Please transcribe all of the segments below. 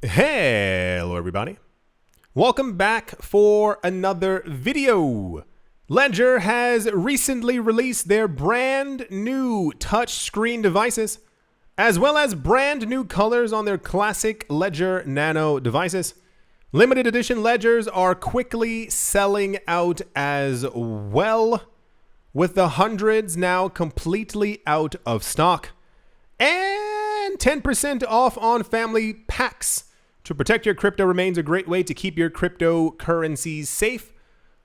Hello everybody. Welcome back for another video. Ledger has recently released their brand new touchscreen devices, as well as brand new colors on their classic Ledger Nano devices. Limited edition Ledgers are quickly selling out as well, with the hundreds now completely out of stock. And 10% off on family packs. To protect your crypto remains a great way to keep your cryptocurrencies safe.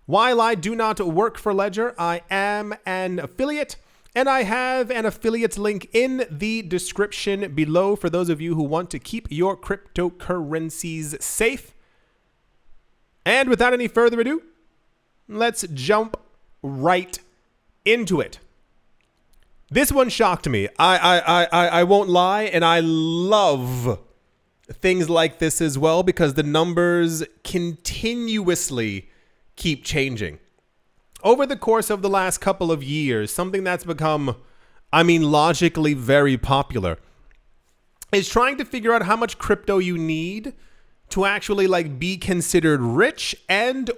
While I do not work for Ledger, I am an affiliate, and I have an affiliate link in the description below for those of you who want to keep your cryptocurrencies safe. And without any further ado, let's jump right into it. This one shocked me. I won't lie, and I love things like this as well because the numbers continuously keep changing. Over the course of the last couple of years, something that's become, logically very popular is trying to figure out how much crypto you need to actually be considered rich and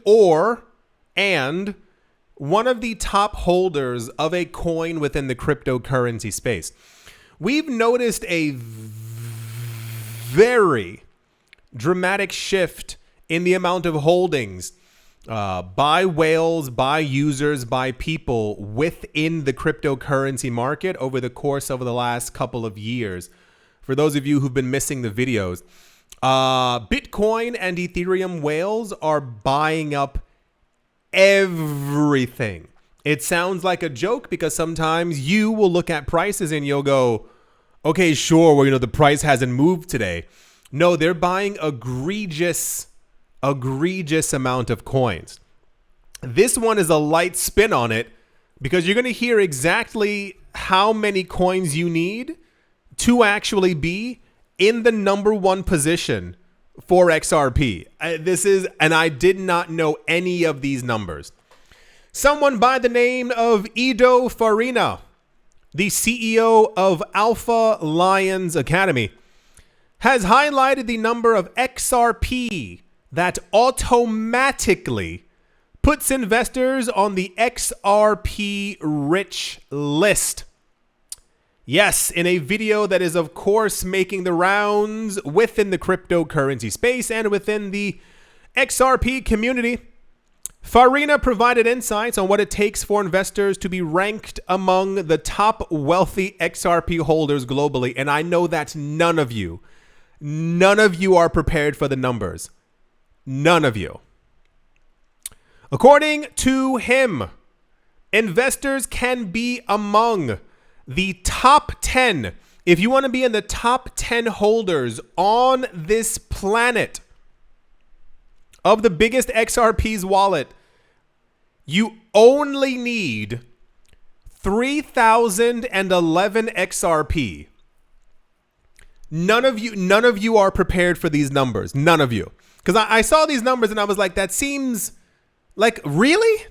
one of the top holders of a coin within the cryptocurrency space. We've noticed a very dramatic shift in the amount of holdings by whales, by users, by people within the cryptocurrency market over the course of the last couple of years. For those of you who've been missing the videos, Bitcoin and Ethereum whales are buying up everything. It sounds like a joke because sometimes you will look at prices and you'll go, okay, sure, well, the price hasn't moved today. No, they're buying egregious amount of coins. This one is a light spin on it because you're going to hear exactly how many coins you need to actually be in the number one position for XRP. And I did not know any of these numbers. Someone by the name of Edo Farina, the CEO of Alpha Lions Academy, has highlighted the number of XRP that automatically puts investors on the XRP rich list. Yes, in a video that is, of course, making the rounds within the cryptocurrency space and within the XRP community, Farina provided insights on what it takes for investors to be ranked among the top wealthy XRP holders globally. And I know that none of you are prepared for the numbers. None of you. According to him, investors can be among the top 10. If you want to be in the top 10 holders on this planet of the biggest XRP's wallet, you only need 3,011 XRP. None of you are prepared for these numbers. None of you. Because I saw these numbers and I was like, that seems like, really?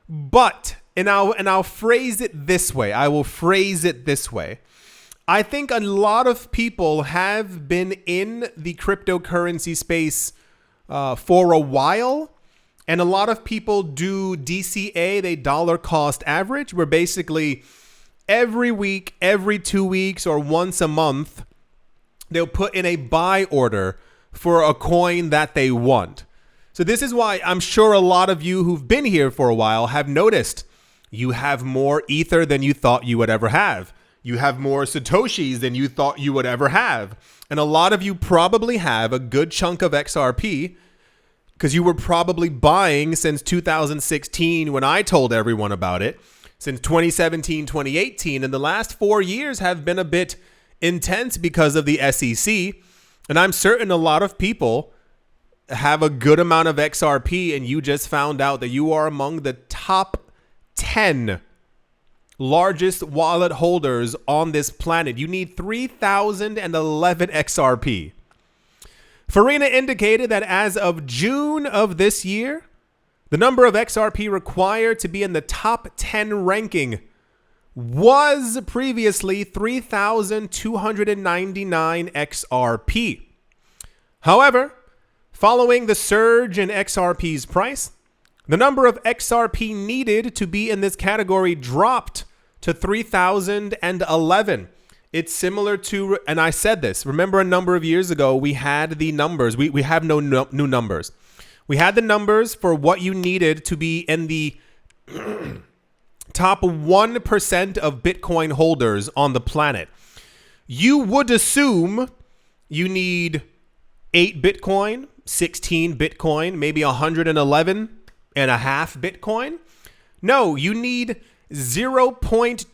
But, and I'll phrase it this way. I will phrase it this way. I think a lot of people have been in the cryptocurrency space for a while. And a lot of people do DCA, they dollar cost average, where basically every week, every 2 weeks, or once a month, they'll put in a buy order for a coin that they want. So this is why I'm sure a lot of you who've been here for a while have noticed you have more Ether than you thought you would ever have. You have more Satoshis than you thought you would ever have. And a lot of you probably have a good chunk of XRP because you were probably buying since 2016 when I told everyone about it, since 2017, 2018, and the last 4 years have been a bit intense because of the SEC. And I'm certain a lot of people have a good amount of XRP and you just found out that you are among the top 10 largest wallet holders on this planet. You need 3,011 XRP. Farina indicated that as of June of this year, the number of XRP required to be in the top 10 ranking was previously 3,299 XRP. However, following the surge in XRP's price, the number of XRP needed to be in this category dropped to 3,011. It's similar to, and I said this, remember a number of years ago, we had the numbers. We have no new numbers. We had the numbers for what you needed to be in the top 1% of Bitcoin holders on the planet. You would assume you need 8 Bitcoin, 16 Bitcoin, maybe 111 and a half Bitcoin. No, you need 0.28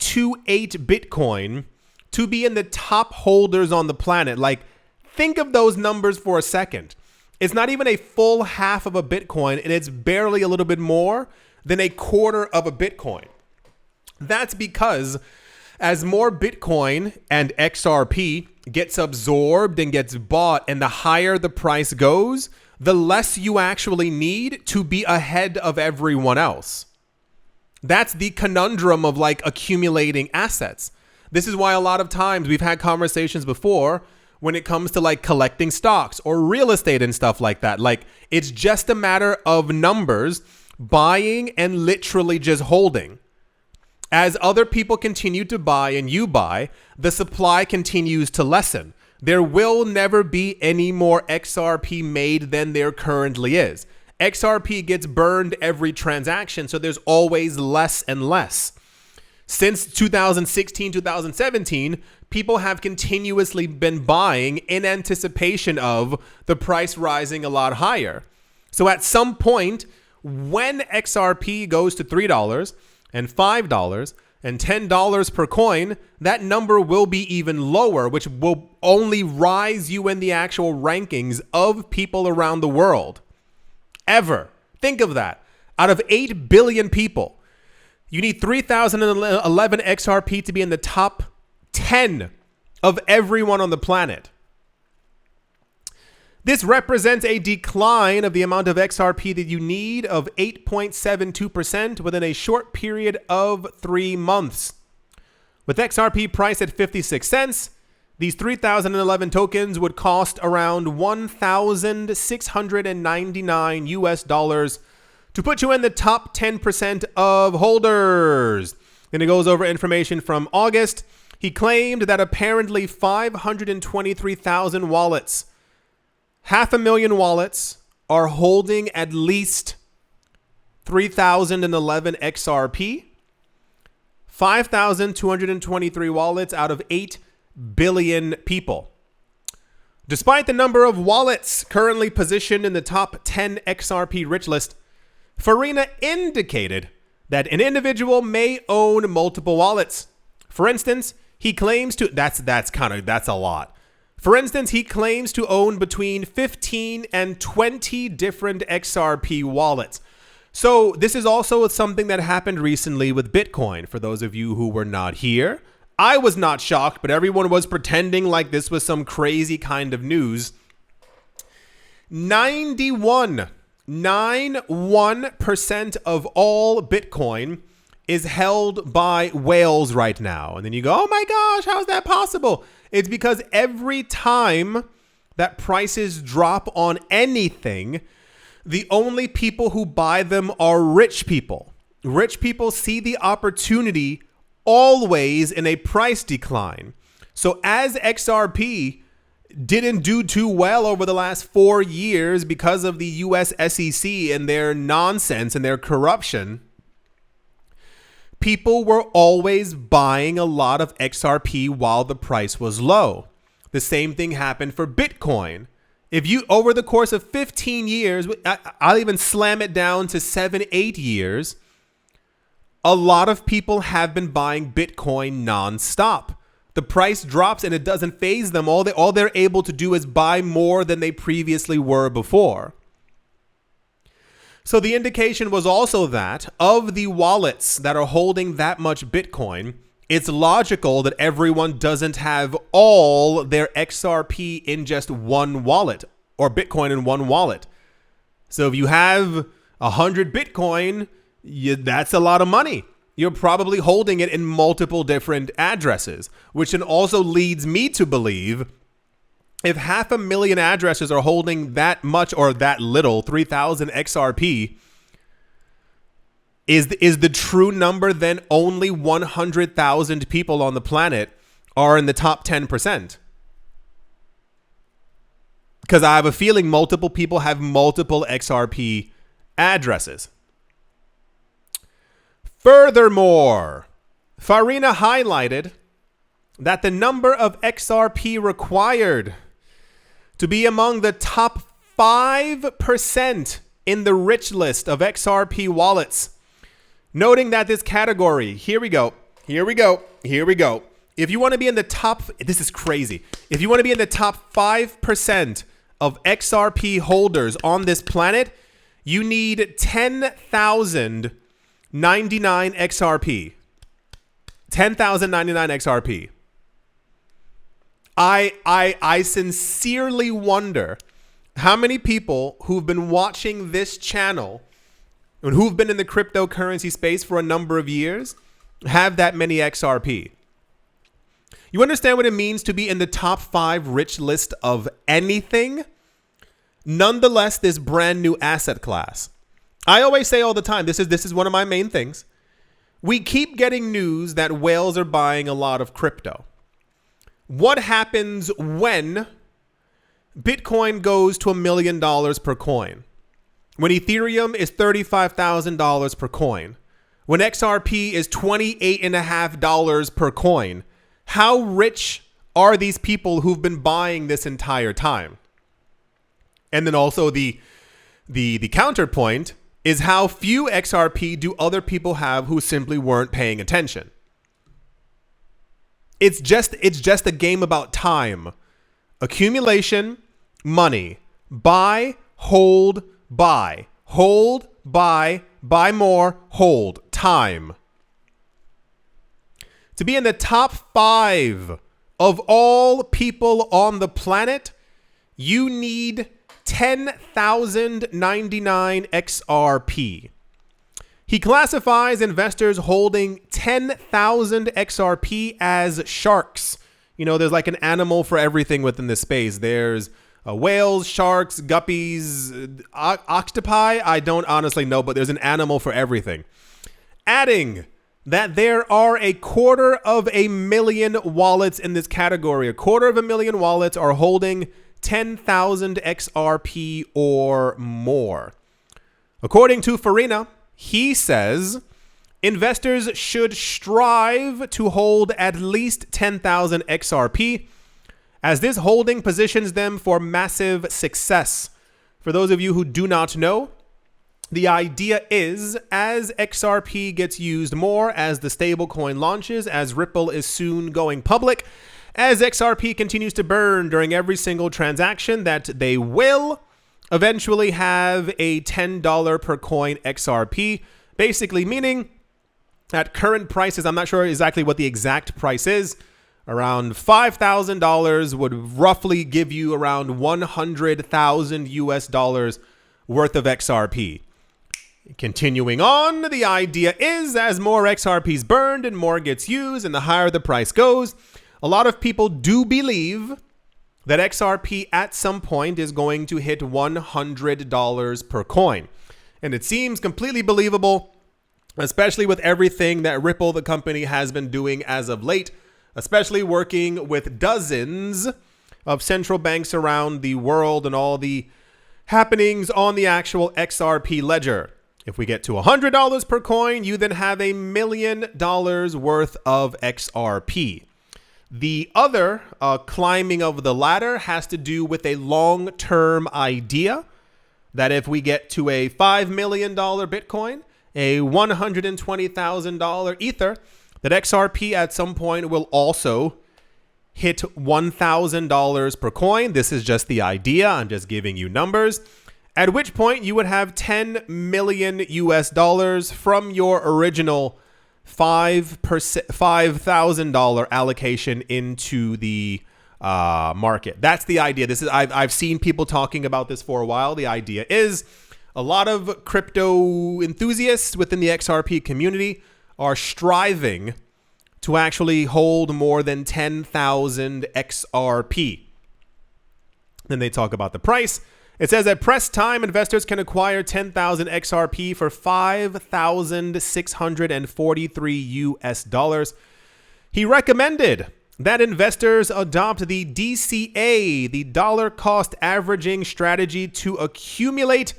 Bitcoin to be in the top holders on the planet. Like, think of those numbers for a second. It's not even a full half of a Bitcoin, and it's barely a little bit more than a quarter of a Bitcoin. That's because as more Bitcoin and XRP gets absorbed and gets bought, and the higher the price goes, the less you actually need to be ahead of everyone else. That's the conundrum of like accumulating assets. This is why a lot of times we've had conversations before when it comes to like collecting stocks or real estate and stuff like that. Like, it's just a matter of numbers, buying and literally just holding. As other people continue to buy and you buy, the supply continues to lessen. There will never be any more XRP made than there currently is. XRP gets burned every transaction, so there's always less and less. Since 2016, 2017, people have continuously been buying in anticipation of the price rising a lot higher. So at some point, when XRP goes to $3 and $5 and $10 per coin, that number will be even lower, which will only rise you in the actual rankings of people around the world. Ever. Think of that. Out of 8 billion people, you need 3,011 XRP to be in the top 10 of everyone on the planet. This represents a decline of the amount of XRP that you need of 8.72% within a short period of 3 months. With XRP priced at 56 cents, these 3,011 tokens would cost around 1,699 US dollars to put you in the top 10% of holders. Then it goes over information from August. He claimed that apparently 523,000 wallets, 500,000 wallets, are holding at least 3,011 XRP. 5,223 wallets out of 8 billion people. Despite the number of wallets currently positioned in the top 10 XRP rich list, Farina indicated that an individual may own multiple wallets. For instance, he claims to, that's a lot. For instance, he claims to own between 15 and 20 different XRP wallets. So this is also something that happened recently with Bitcoin. For those of you who were not here, I was not shocked, but everyone was pretending like this was some crazy kind of news. 91% of all Bitcoin is held by whales right now. And then you go, oh my gosh, how is that possible? It's because every time that prices drop on anything, the only people who buy them are rich people. Rich people see the opportunity always in a price decline. So as XRP didn't do too well over the last 4 years because of the US SEC and their nonsense and their corruption, people were always buying a lot of XRP while the price was low. The same thing happened for Bitcoin. If you, over the course of 15 years, I'll even slam it down to 7-8 years, a lot of people have been buying Bitcoin nonstop. The price drops and it doesn't faze them. All they're able to do is buy more than they previously were before. So the indication was also that of the wallets that are holding that much Bitcoin, it's logical that everyone doesn't have all their XRP in just one wallet or Bitcoin in one wallet. So if you have 100 Bitcoin, that's a lot of money. You're probably holding it in multiple different addresses, which then also leads me to believe if 500,000 addresses are holding that much or that little, 3,000 XRP, is the true number then only 100,000 people on the planet are in the top 10%? Because I have a feeling multiple people have multiple XRP addresses. Furthermore, Farina highlighted that the number of XRP required to be among the top 5% in the rich list of XRP wallets, noting that this category, here we go. If you want to be in the top, this is crazy. If you want to be in the top 5% of XRP holders on this planet, you need 10,099 XRP. 10,099 XRP. I sincerely wonder how many people who've been watching this channel and who've been in the cryptocurrency space for a number of years have that many XRP. You understand what it means to be in the top 5 rich list of anything? Nonetheless, this brand new asset class. I always say all the time, this is one of my main things. We keep getting news that whales are buying a lot of crypto. What happens when Bitcoin goes to $1 million per coin? When Ethereum is $35,000 per coin? When XRP is $28.50 per coin? How rich are these people who've been buying this entire time? And then also the counterpoint is how few XRP do other people have who simply weren't paying attention. It's just a game about time. Accumulation, money. Buy, hold, buy. Hold, buy more, hold. Time. To be in the top 5 of all people on the planet, you need 10,099 XRP. He classifies investors holding 10,000 XRP as sharks. You know, there's like an animal for everything within this space. There's whales, sharks, guppies, octopi. I don't honestly know, but there's an animal for everything. Adding that there are 250,000 wallets in this category. 250,000 wallets are holding 10,000 XRP or more. According to Farina, he says investors should strive to hold at least 10,000 XRP, as this holding positions them for massive success. For those of you who do not know, the idea is as XRP gets used more, as the stablecoin launches, as Ripple is soon going public, as XRP continues to burn during every single transaction, that they will eventually have a $10 per coin XRP, basically meaning at current prices, I'm not sure exactly what the exact price is, around $5,000 would roughly give you around 100,000 US dollars worth of XRP. Continuing on, the idea is as more XRP is burned and more gets used and the higher the price goes, a lot of people do believe that XRP at some point is going to hit $100 per coin. And it seems completely believable, especially with everything that Ripple, the company, has been doing as of late, especially working with dozens of central banks around the world and all the happenings on the actual XRP ledger. If we get to $100 per coin, you then have $1 million worth of XRP. The other climbing of the ladder has to do with a long-term idea that if we get to a $5 million Bitcoin, a $120,000 Ether, that XRP at some point will also hit $1,000 per coin. This is just the idea. I'm just giving you numbers. At which point you would have 10 million US dollars from your original $5,000 allocation into the market. That's the idea. This is I've seen people talking about this for a while. The idea is a lot of crypto enthusiasts within the XRP community are striving to actually hold more than 10,000 XRP. Then they talk about the price. It says at press time, investors can acquire 10,000 XRP for 5,643 US dollars. He recommended that investors adopt the DCA, the dollar cost averaging strategy, to accumulate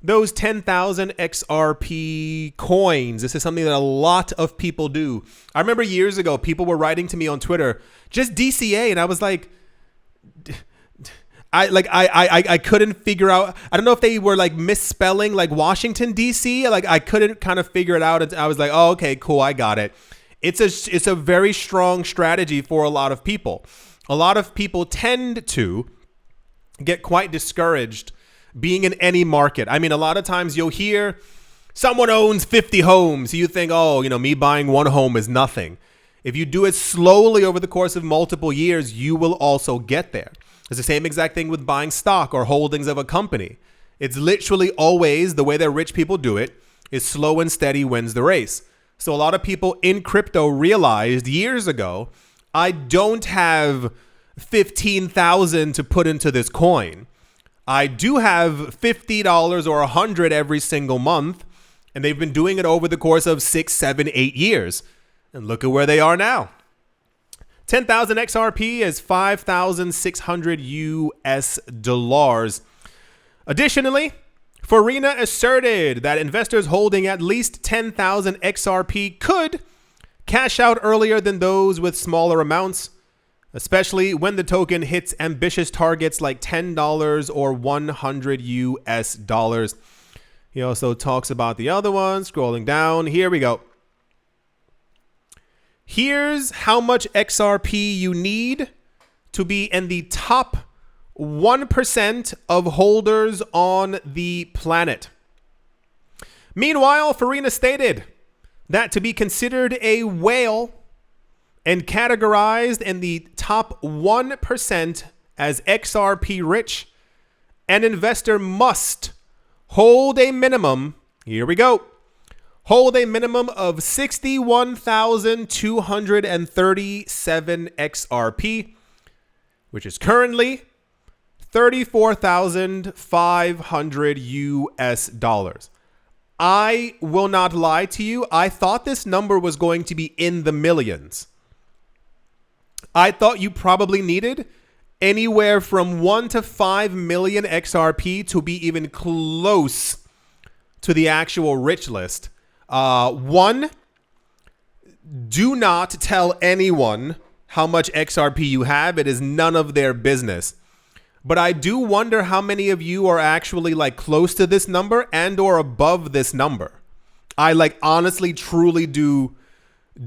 those 10,000 XRP coins. This is something that a lot of people do. I remember years ago, people were writing to me on Twitter, just DCA. And I was like, I couldn't figure out. I don't know if they were like misspelling like Washington DC. Like I couldn't kind of figure it out. And I was like, oh, okay, cool, I got it. It's a very strong strategy for a lot of people. A lot of people tend to get quite discouraged being in any market. I mean, a lot of times you'll hear someone owns 50 homes. You think, oh, me buying one home is nothing. If you do it slowly over the course of multiple years, you will also get there. It's the same exact thing with buying stock or holdings of a company. It's literally always the way that rich people do it is slow and steady wins the race. So a lot of people in crypto realized years ago, I don't have 15,000 to put into this coin. I do have $50 or $100 every single month. And they've been doing it over the course of 6, 7, 8 years. And look at where they are now. 10,000 XRP is 5,600 US dollars. Additionally, Farina asserted that investors holding at least 10,000 XRP could cash out earlier than those with smaller amounts, especially when the token hits ambitious targets like $10 or 100 US dollars. He also talks about the other one. Scrolling down, here we go. Here's how much XRP you need to be in the top 1% of holders on the planet. Meanwhile, Farina stated that to be considered a whale and categorized in the top 1% as XRP rich, an investor must hold a minimum, here we go, hold a minimum of 61,237 XRP, which is currently 34,500 US dollars. I will not lie to you. I thought this number was going to be in the millions. I thought you probably needed anywhere from 1 to 5 million XRP to be even close to the actual rich list. One, do not tell anyone how much XRP you have. It is none of their business. But I do wonder how many of you are actually like close to this number and or above this number. I like honestly, truly do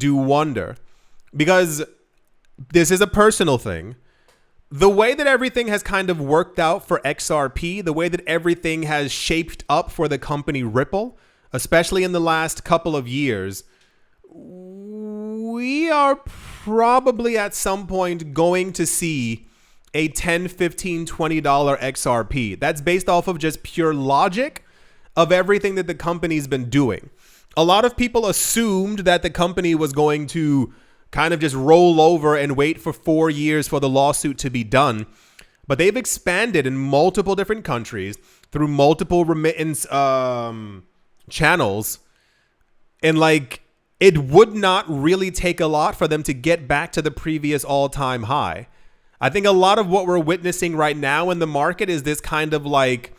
wonder, because this is a personal thing. The way that everything has kind of worked out for XRP, the way that everything has shaped up for the company Ripple, especially in the last couple of years, we are probably at some point going to see a $10, $15, $20 XRP. That's based off of just pure logic of everything that the company's been doing. A lot of people assumed that the company was going to kind of just roll over and wait for 4 years for the lawsuit to be done. But they've expanded in multiple different countries through multiple remittance channels. And like, it would not really take a lot for them to get back to the previous all-time high. I think a lot of what we're witnessing right now in the market is this kind of like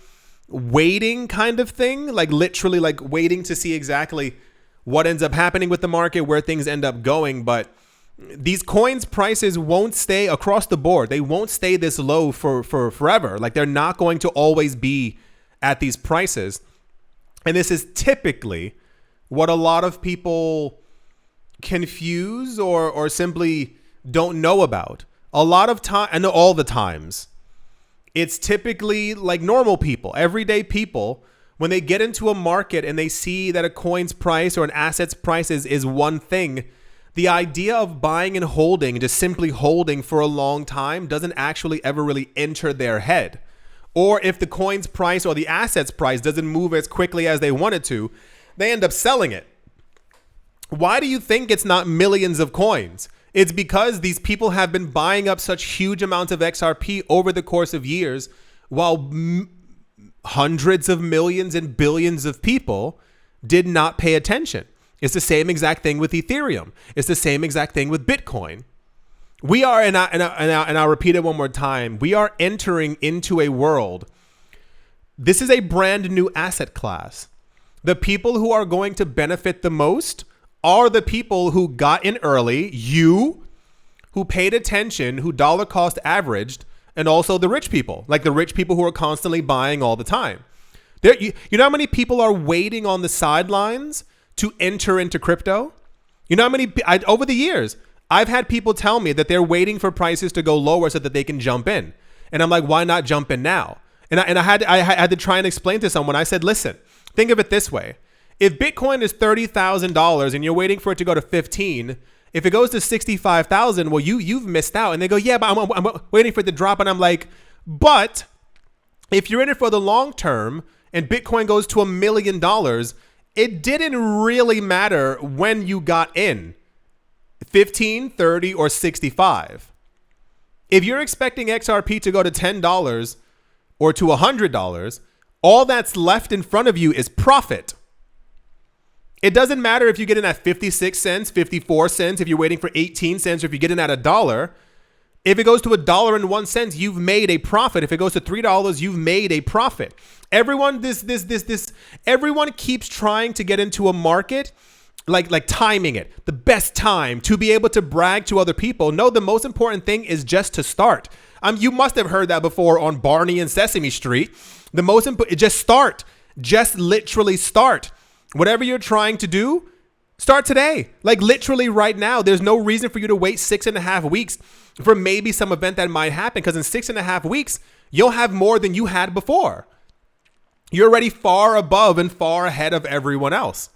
waiting kind of thing, like literally like waiting to see exactly what ends up happening with the market, where things end up going. But these coins prices won't stay across the board. They won't stay this low for forever. Like they're not going to always be at these prices. And this is typically what a lot of people confuse or simply don't know about. A lot of time, and all the times, it's typically like normal people, everyday people, when they get into a market and they see that a coin's price or an asset's price is one thing, the idea of buying and holding, just simply holding for a long time, doesn't actually ever really enter their head. Or if the coin's price or the asset's price doesn't move as quickly as they want it to, they end up selling it. Why do you think it's not millions of coins? It's because these people have been buying up such huge amounts of XRP over the course of years, while hundreds of millions and billions of people did not pay attention. It's the same exact thing with Ethereum. It's the same exact thing with Bitcoin. We are, and I'll repeat it one more time, we are entering into a world. This is a brand new asset class. The people who are going to benefit the most are the people who got in early, you, who paid attention, who dollar cost averaged, and also the rich people, like the rich people who are constantly buying all the time. You know how many people are waiting on the sidelines to enter into crypto? You know how many, over the years, I've had people tell me that they're waiting for prices to go lower so that they can jump in. And I'm like, why not jump in now? And I had to try and explain to someone. I said, listen, think of it this way. If Bitcoin is $30,000 and you're waiting for it to go to 15, if it goes to 65,000, well, you've missed out. And they go, yeah, but I'm waiting for it to drop. And I'm like, but if you're in it for the long term and Bitcoin goes to $1 million, it didn't really matter when you got in, 15, 30, or 65. If you're expecting XRP to go to $10 or to $100, all that's left in front of you is profit. It doesn't matter if you get in at 56 cents, 54 cents, if you're waiting for 18 cents, or if you get in at $1. If it goes to $1.01, you've made a profit. If it goes to $3, you've made a profit. Everyone, everyone keeps trying to get into a market, like timing it, the best time to be able to brag to other people. No, the most important thing is just to start. You must have heard that before on Barney and Sesame Street. The most important, just start. Just literally start. Whatever you're trying to do, start today. Like literally right now. There's no reason for you to wait 6.5 weeks for maybe some event that might happen, because in 6.5 weeks, you'll have more than you had before. You're already far above and far ahead of everyone else.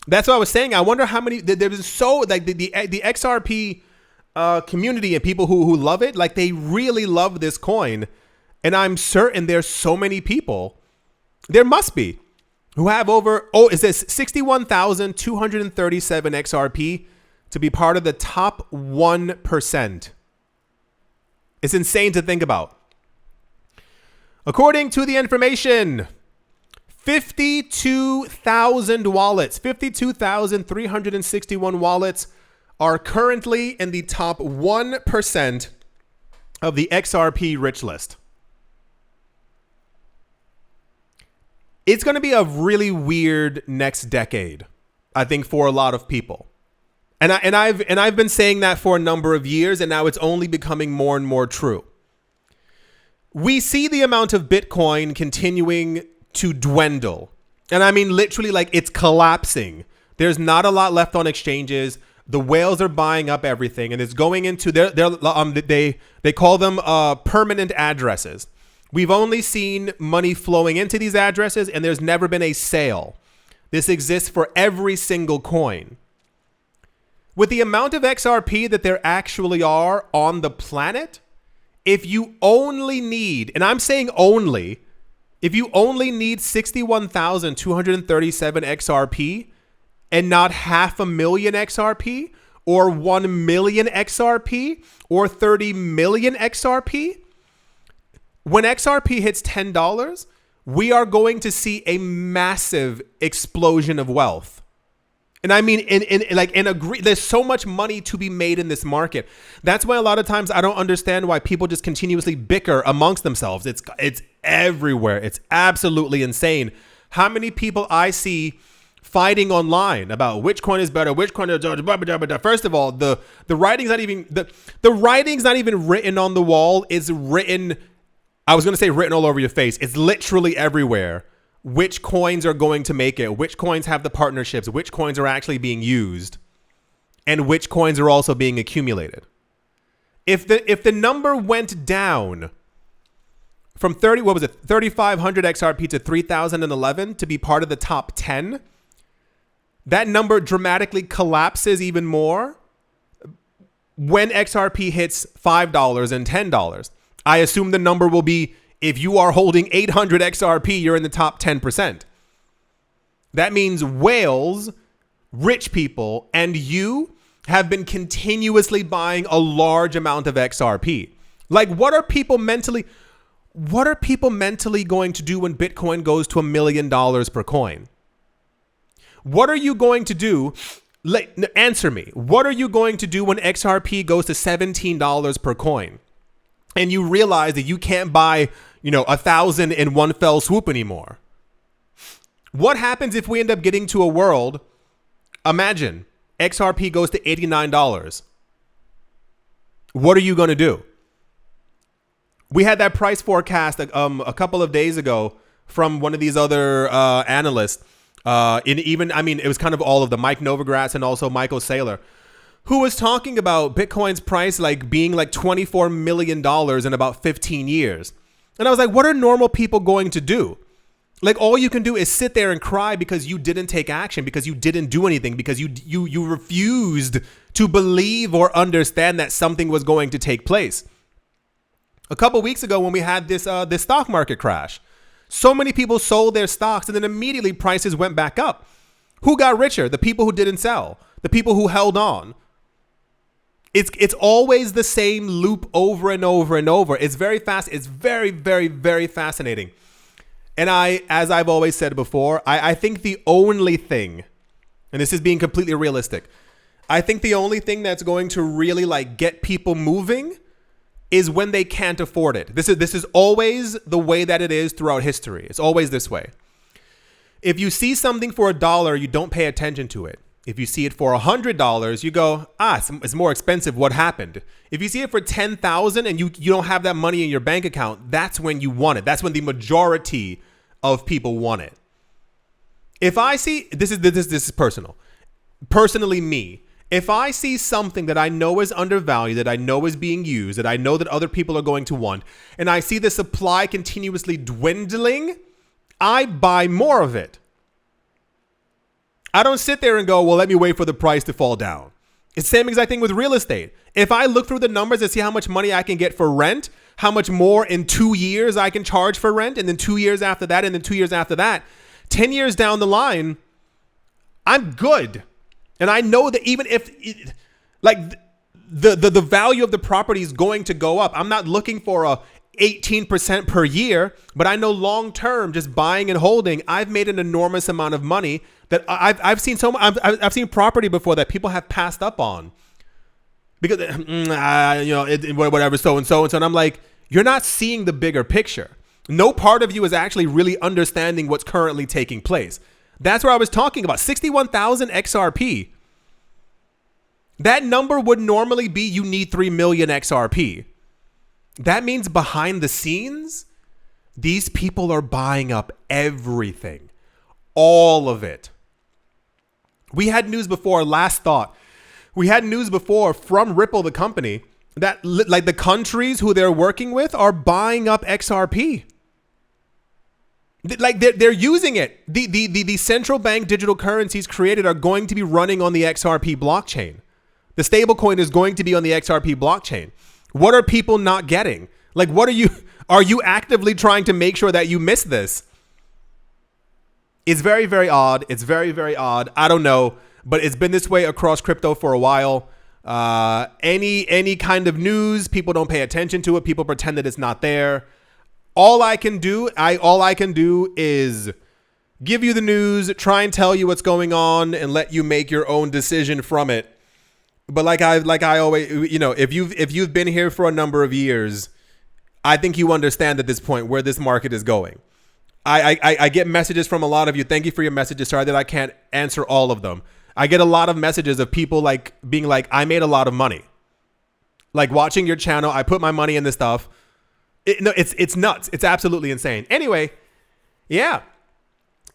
That's what I was saying. I wonder how many, there's so, like the XRP community and people who love it, like they really love this coin. And I'm certain there's so many people, there must be, who have over, it says 61,237 XRP to be part of the top 1%. It's insane to think about. According to the information, 52,000 wallets, 52,361 wallets are currently in the top 1% of the XRP rich list. It's going to be a really weird next decade, I think, for a lot of people. And I've been saying that for a number of years, and now it's only becoming more and more true. We see the amount of Bitcoin continuing to dwindle. And I mean, literally, like, it's collapsing. There's not a lot left on exchanges. The whales are buying up everything, and it's going into they call them permanent addresses. We've only seen money flowing into these addresses, and there's never been a sale. This exists for every single coin. With the amount of XRP that there actually are on the planet, if you only need, and I'm saying only, if you only need 61,237 XRP and not 500,000 XRP or 1 million XRP or 30 million XRP, when XRP hits $10, we are going to see a massive explosion of wealth. And I mean, there's so much money to be made in this market. That's why a lot of times I don't understand why people just continuously bicker amongst themselves. It's everywhere. It's absolutely insane how many people I see fighting online about which coin is better, which coin is blah, blah, blah, blah. First of all, the writing's not even the writing's not even written on the wall. It's written, I was going to say written all over your face. It's literally everywhere. Which coins are going to make it, which coins have the partnerships, which coins are actually being used, and which coins are also being accumulated. If the number went down from 3,500 XRP to 3,011 to be part of the top 10, that number dramatically collapses even more when XRP hits $5 and $10. I assume the number will be, if you are holding 800 XRP, you're in the top 10%. That means whales, rich people, and you have been continuously buying a large amount of XRP. Like, what are people mentally going to do when Bitcoin goes to $1 million per coin? What are you going to do? Answer me. What are you going to do when XRP goes to $17 per coin and you realize that you can't buy, 1,000 in one fell swoop anymore? What happens if we end up getting to a world? Imagine XRP goes to $89. What are you going to do? We had that price forecast a couple of days ago from one of these other analysts. It was kind of all of them, Mike Novogratz and also Michael Saylor, who was talking about Bitcoin's price being like $24 million in about 15 years. And I was like, what are normal people going to do? Like, all you can do is sit there and cry because you didn't take action, because you didn't do anything, because you refused to believe or understand that something was going to take place. A couple weeks ago when we had this stock market crash, so many people sold their stocks and then immediately prices went back up. Who got richer? The people who didn't sell, the people who held on. It's always the same loop over and over and over. It's very fast. It's very, very, very fascinating. And as I've always said before, I think the only thing, and this is being completely realistic, I think the only thing that's going to really get people moving is when they can't afford it. This is always the way that it is throughout history. It's always this way. If you see something for $1, you don't pay attention to it. If you see it for $100, you go, it's more expensive. What happened? If you see it for $10,000 and you don't have that money in your bank account, that's when you want it. That's when the majority of people want it. If I see, this is personal. Personally, me. If I see something that I know is undervalued, that I know is being used, that I know that other people are going to want, and I see the supply continuously dwindling, I buy more of it. I don't sit there and go, well, let me wait for the price to fall down. It's the same exact thing with real estate. If I look through the numbers and see how much money I can get for rent, how much more in 2 years I can charge for rent, and then 2 years after that, and then 2 years after that, 10 years down the line, I'm good. And I know that even if the value of the property is going to go up, I'm not looking for a 18% per year, but I know long term, just buying and holding, I've made an enormous amount of money that I've seen I've seen property before that people have passed up on because whatever so and so, and I'm like, you're not seeing the bigger picture. No part of you is actually really understanding what's currently taking place. That's where I was talking about 61,000 XRP. That number would normally be you need 3 million XRP. That means behind the scenes, these people are buying up everything, all of it. We had news before, last thought. We had news before from Ripple, the company, that the countries who they're working with are buying up XRP. They're using it. The central bank digital currencies created are going to be running on the XRP blockchain. The stablecoin is going to be on the XRP blockchain. What are people not getting? Are you actively trying to make sure that you miss this? It's very, very odd. It's very, very odd. I don't know, but it's been this way across crypto for a while. Any kind of news, people don't pay attention to it. People pretend that it's not there. All I can do is give you the news, try and tell you what's going on, and let you make your own decision from it. But like I always, if you've been here for a number of years, I think you understand at this point where this market is going. I get messages from a lot of you. Thank you for your messages. Sorry that I can't answer all of them. I get a lot of messages of people being like, I made a lot of money. Watching your channel, I put my money in this stuff. It's nuts. It's absolutely insane. Anyway, yeah.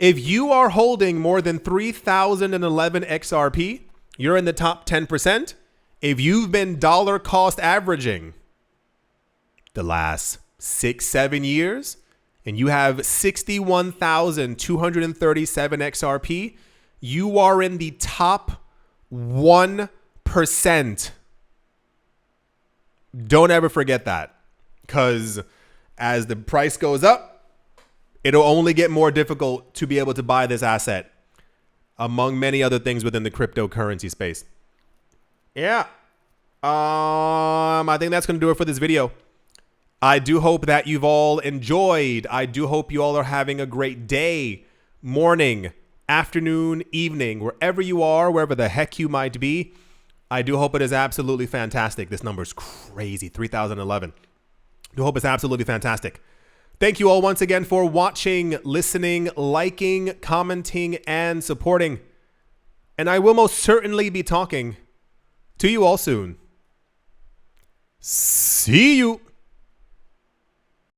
If you are holding more than 3,011 XRP, you're in the top 10%. If you've been dollar cost averaging the last 6-7 years and you have 61,237 XRP, you are in the top 1%. Don't ever forget that, because as the price goes up, it'll only get more difficult to be able to buy this asset, among many other things within the cryptocurrency space. Yeah. I think that's going to do it for this video. I do hope that you've all enjoyed. I do hope you all are having a great day, morning, afternoon, evening, wherever you are, wherever the heck you might be. I do hope it is absolutely fantastic. This number is crazy, 3011. I do hope it's absolutely fantastic. Thank you all once again for watching, listening, liking, commenting, and supporting. And I will most certainly be talking to you all soon. See you.